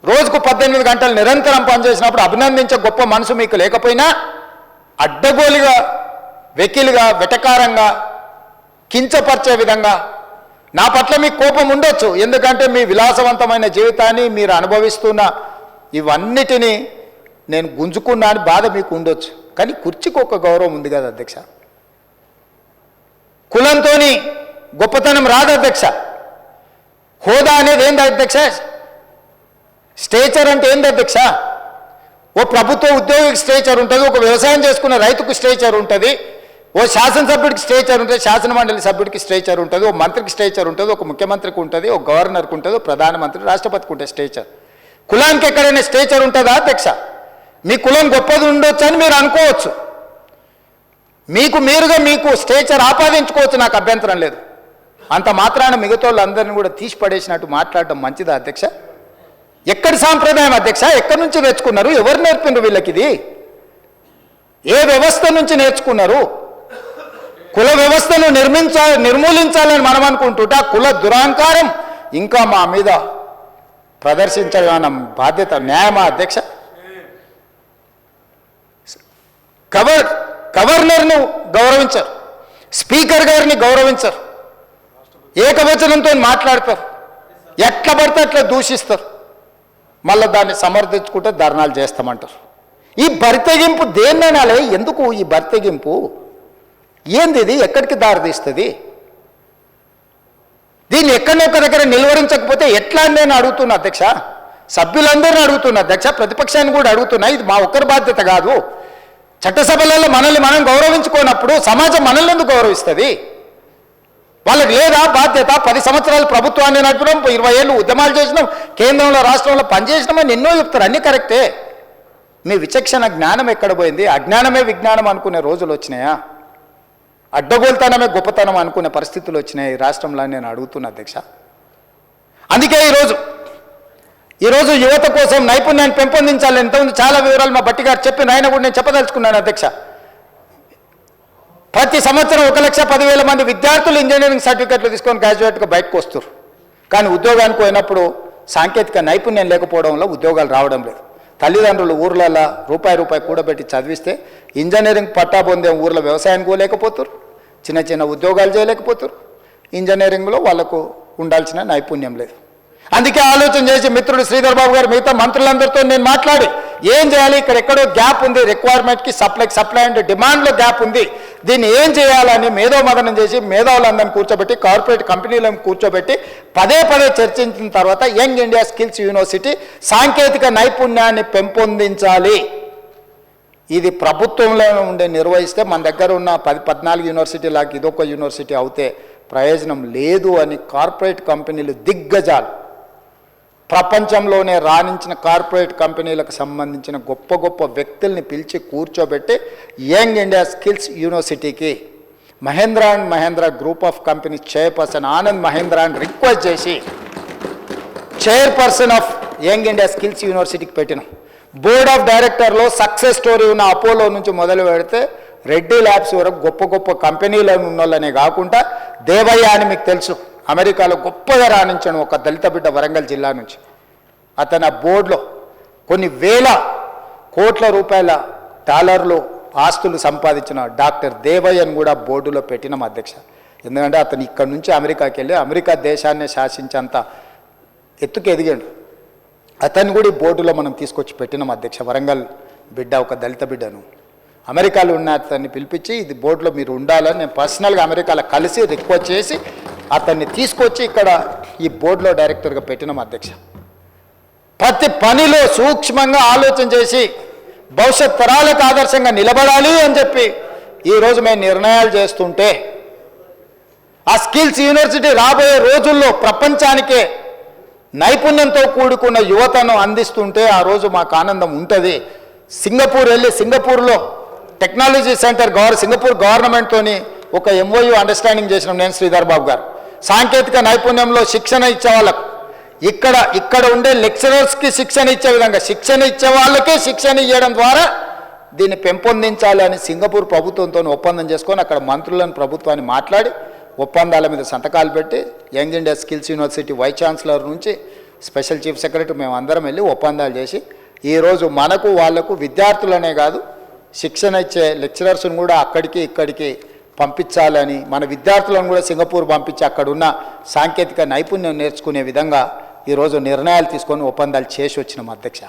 రోజుకు 18 గంటలు నిరంతరం పనిచేసినప్పుడు అభినందించే గొప్ప మనసు మీకు లేకపోయినా అడ్డగోలుగా వెకిలిగా వెటకారంగా కించపరిచే విధంగా నా పట్ల మీకు కోపం ఉండొచ్చు. ఎందుకంటే మీ విలాసవంతమైన జీవితాన్ని మీరు అనుభవిస్తున్న ఇవన్నిటినీ నేను గుంజుకున్నా అని బాధ మీకు ఉండొచ్చు. కానీ కుర్చీకి ఒక గౌరవం ఉంది కదా అధ్యక్ష. కులంతో గొప్పతనం రాదు అధ్యక్ష. హోదా అనేది ఏంది అధ్యక్ష? స్టేచర్ అంటే ఏంది అధ్యక్ష? ఓ ప్రభుత్వ ఉద్యోగికి స్టేచర్ ఉంటుంది, ఒక వ్యవసాయం చేసుకున్న రైతుకు స్టేచర్ ఉంటుంది, ఓ శాసనసభ్యుడికి స్టేచర్ ఉంటుంది, శాసనమండలి సభ్యుడికి స్టేచర్ ఉంటుంది, ఓ మంత్రికి స్టేచర్ ఉంటుంది, ఒక ముఖ్యమంత్రికి ఉంటుంది, ఒక గవర్నర్కి ఉంటుంది, ఒక ప్రధానమంత్రి రాష్ట్రపతికి ఉంటుంది స్టేచర్. కులానికి ఎక్కడైనా స్టేచర్ ఉంటుందా అధ్యక్ష? మీ కులం గొప్పది ఉండొచ్చు అని మీరు అనుకోవచ్చు, మీరుగా మీకు స్టేచర్ ఆపాదించుకోవచ్చు, నాకు అభ్యంతరం లేదు. అంత మాత్రాన మిగతా వాళ్ళందరినీ కూడా తీసి పడేసినట్టు మాట్లాడడం మంచిదా అధ్యక్ష? ఎక్కడి సాంప్రదాయం అధ్యక్ష? ఎక్కడి నుంచి నేర్చుకున్నారు? ఎవరు నేర్పినారు వీళ్ళకి? ఇది ఏ వ్యవస్థ నుంచి నేర్చుకున్నారు? కుల వ్యవస్థను నిర్మూలించాలని మనం అనుకుంటుంటే ఆ కుల దురహంకారం ఇంకా మా మీద ప్రదర్శించడం బాధ్యత న్యాయమా అధ్యక్ష? గవర్నర్ను గౌరవించరు, స్పీకర్ గారిని గౌరవించరు, ఏకవచనంతో మాట్లాడతారు, ఎట్లా పడితే అట్లా దూషిస్తారు, మళ్ళీ దాన్ని సమర్థించుకుంటే ధర్నాలు చేస్తామంటారు. ఈ బరితెగింపు దేన్ననాలే? ఎందుకు ఈ బరితెగింపు? ఏంది ఇది? ఎక్కడికి దారితీస్తుంది? దీన్ని ఎక్కడొక్క దగ్గర నిలువరించకపోతే ఎట్లా అని నేను అడుగుతున్నా అధ్యక్ష. సభ్యులందరినీ అడుగుతున్నా అధ్యక్ష, ప్రతిపక్షాన్ని కూడా అడుగుతున్నా. ఇది మా ఒక్కరి బాధ్యత కాదు. చట్టసభలలో మనల్ని మనం గౌరవించుకోనప్పుడు సమాజం మనల్ని ఎందుకు గౌరవిస్తుంది? వాళ్ళకి లేదా బాధ్యత? 10 సంవత్సరాలు ప్రభుత్వాన్ని నడిపినాం, 20 ఏళ్ళు ఉద్యమాలు చేసినాం, కేంద్రంలో రాష్ట్రంలో పనిచేసినామని ఎన్నో చెప్తారు, అన్నీ కరెక్టే. మీ విచక్షణ జ్ఞానం ఎక్కడ పోయింది? అజ్ఞానమే విజ్ఞానం అనుకునే రోజులు వచ్చినాయా? అడ్డగోలుతనమే గొప్పతనం అనుకునే పరిస్థితులు వచ్చినాయి ఈ రాష్ట్రంలో నేను అడుగుతున్నా అధ్యక్ష. అందుకే ఈరోజు యువత కోసం నైపుణ్యాన్ని పెంపొందించాలి. ఎంతమంది చాలా వివరాలు మా బట్టి గారు చెప్పిన ఆయన కూడా నేను చెప్పదలుచుకున్నాను అధ్యక్ష. ప్రతి సంవత్సరం 1,10,000 మంది విద్యార్థులు ఇంజనీరింగ్ సర్టిఫికెట్లు తీసుకొని గ్రాడ్యుయేట్గా బయటకు వస్తారు. కానీ ఉద్యోగానికి పోయినప్పుడు సాంకేతిక నైపుణ్యం లేకపోవడం వల్ల ఉద్యోగాలు రావడం లేదు. తల్లిదండ్రులు ఊర్లలో రూపాయి కూడబెట్టి చదివిస్తే ఇంజనీరింగ్ పట్టా పొందే ఊర్లో వ్యవసాయానికి పోలేకపోతారు, చిన్న చిన్న ఉద్యోగాలు చేయలేకపోతారు. ఇంజనీరింగ్లో వాళ్ళకు ఉండాల్సిన నైపుణ్యం లేదు. అందుకే ఆలోచన చేసి మిత్రుడు శ్రీధర్ బాబు గారు మిగతా మంత్రులందరితో నేను మాట్లాడి ఏం చేయాలి, ఇక్కడ ఎక్కడో గ్యాప్ ఉంది, రిక్వైర్మెంట్కి సప్లై అండ్ డిమాండ్లో గ్యాప్ ఉంది, దీన్ని ఏం చేయాలని మేధోమదనం చేసి మేధావులందరినీ కూర్చోబెట్టి కార్పొరేట్ కంపెనీలను కూర్చోబెట్టి పదే చర్చించిన తర్వాత యంగ్ ఇండియా స్కిల్స్ యూనివర్సిటీ సాంకేతిక నైపుణ్యాన్ని పెంపొందించాలి. ఇది ప్రభుత్వంలో ఉండే నిర్వహిస్తే మన దగ్గర ఉన్న 10-14 యూనివర్సిటీలకు ఇదొక యూనివర్సిటీ అవుతే ప్రయోజనం లేదు అని కార్పొరేట్ కంపెనీలు దిగ్గజాలు, ప్రపంచంలోనే రాణించిన కార్పొరేట్ కంపెనీలకు సంబంధించిన గొప్ప వ్యక్తుల్ని పిలిచి కూర్చోబెట్టి యంగ్ ఇండియా స్కిల్స్ యూనివర్సిటీకి Mahindra group of companies chairperson Anand మహేంద్రాని రిక్వెస్ట్ చేసి chairperson of young India skills యూనివర్సిటీకి పెట్టినాం. బోర్డ్ ఆఫ్ డైరెక్టర్లో సక్సెస్ స్టోరీ ఉన్న అపోలో నుంచి మొదలు పెడితే రెడ్డి ల్యాబ్స్ వరకు గొప్ప కంపెనీలు ఉన్న వాళ్ళనే కాకుండా దేవయ్య అని మీకు తెలుసు, అమెరికాలో గొప్పగా రాణించాను ఒక దళిత బిడ్డ వరంగల్ జిల్లా నుంచి. అతను ఆ బోర్డులో కొన్ని వేల కోట్ల రూపాయల డాలర్లు ఆస్తులు సంపాదించిన డాక్టర్ దేవయ్యను కూడా బోర్డులో పెట్టినాం అధ్యక్ష. ఎందుకంటే అతను ఇక్కడ నుంచి అమెరికాకి వెళ్ళి అమెరికా దేశాన్ని శాసించేంత ఎత్తుకు ఎదిగాడు. అతను కూడా ఈ బోర్డులో మనం తీసుకొచ్చి పెట్టినాం అధ్యక్ష. వరంగల్ బిడ్డ, ఒక దళిత బిడ్డను అమెరికాలో ఉన్న అతన్ని పిలిపించి ఇది బోర్డులో మీరు ఉండాలని నేను పర్సనల్గా అమెరికాలో కలిసి రిక్వెస్ట్ చేసి అతన్ని తీసుకొచ్చి ఇక్కడ ఈ బోర్డులో డైరెక్టర్గా పెట్టినాం అధ్యక్ష. ప్రతి పనిలో సూక్ష్మంగా ఆలోచన చేసి భవిష్యత్ తరాలకు ఆదర్శంగా నిలబడాలి అని చెప్పి ఈరోజు మేము నిర్ణయాలు చేస్తుంటే ఆ స్కిల్స్ యూనివర్సిటీ రాబోయే రోజుల్లో ప్రపంచానికే నైపుణ్యంతో కూడుకున్న యువతను అందిస్తుంటే ఆ రోజు మాకు ఆనందం ఉంటుంది. సింగపూర్ వెళ్ళి సింగపూర్లో టెక్నాలజీ సెంటర్ సింగపూర్ గవర్నమెంట్తోని ఒక MOU అండర్స్టాండింగ్ చేసినాం నేను శ్రీధర్ బాబు గారు. సాంకేతిక నైపుణ్యంలో శిక్షణ ఇచ్చే వాళ్ళకు ఇక్కడ ఉండే లెక్చరర్స్కి శిక్షణ ఇచ్చే విధంగా శిక్షణ ఇచ్చే వాళ్ళకే శిక్షణ ఇవ్వడం ద్వారా దీన్ని పెంపొందించాలి అని సింగపూర్ ప్రభుత్వంతో ఒప్పందం చేసుకొని అక్కడ మంత్రులను ప్రభుత్వాన్ని మాట్లాడి ఒప్పందాల మీద సంతకాలు పెట్టి young India skills university vice chancellor నుంచి స్పెషల్ చీఫ్ సెక్రటరీ మేము అందరం వెళ్ళి ఒప్పందాలు చేసి ఈరోజు మనకు వాళ్లకు విద్యార్థులనే కాదు శిక్షణ ఇచ్చే లెక్చరర్స్ను కూడా అక్కడికి ఇక్కడికి పంపించాలని, మన విద్యార్థులను కూడా సింగపూర్ పంపించి అక్కడున్న సాంకేతిక నైపుణ్యం నేర్చుకునే విధంగా ఈరోజు నిర్ణయాలు తీసుకొని ఒప్పందాలు చేసి వచ్చినాం అధ్యక్ష.